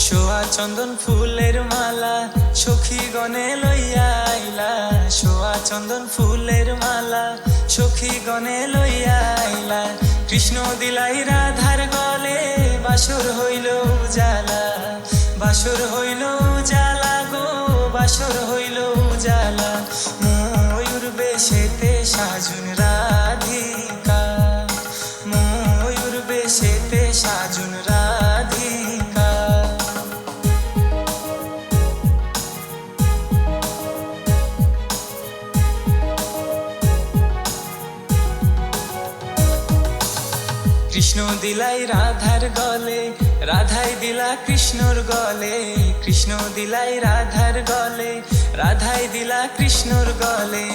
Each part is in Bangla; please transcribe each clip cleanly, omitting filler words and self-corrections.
শোয়া চন্দন ফুলের মালা সখী গনে লইয়া আইলা, শোয়া চন্দন ফুলের মালা সখী গনে লইয়া আইলা। কৃষ্ণ দিলাই রাধার গলে বাসর হইল উজালা, বাসর হইল উজালা গো, বাসর হইল উজালা। ময়ূর বেশেতে সাজুন রাধিকা, ময়ূর বেশেতে সাজুন রাধিকা। কৃষ্ণ দিলাই রাধার গলে, রাধাই দিলা কৃষ্ণর গলে, কৃষ্ণ দিলাই রাধার গলে, রাধাই দিলা কৃষ্ণর গলে।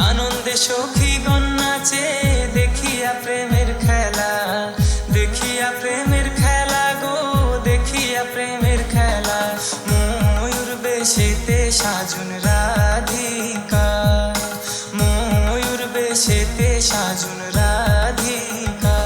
আনন্দে সখীগণ নাচে দেখিয়া প্রেমের খেলা, দেখিয়া প্রেমের খেলা গো, দেখিয়া প্রেমের খেলা। ময়ূর বেশেতে সাজুন রাধিকা, ময়ূর বেশেতে সাজুন রাধিকা।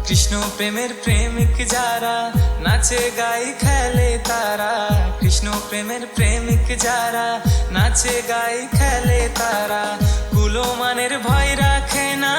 কৃষ্ণ প্রেমের প্রেমিক যারা নাচে গাই খেলে তারা, কৃষ্ণ প্রেমের প্রেমিক যারা নাচে গাই খেলে তারা। কুলমানের ভয় রাখে না।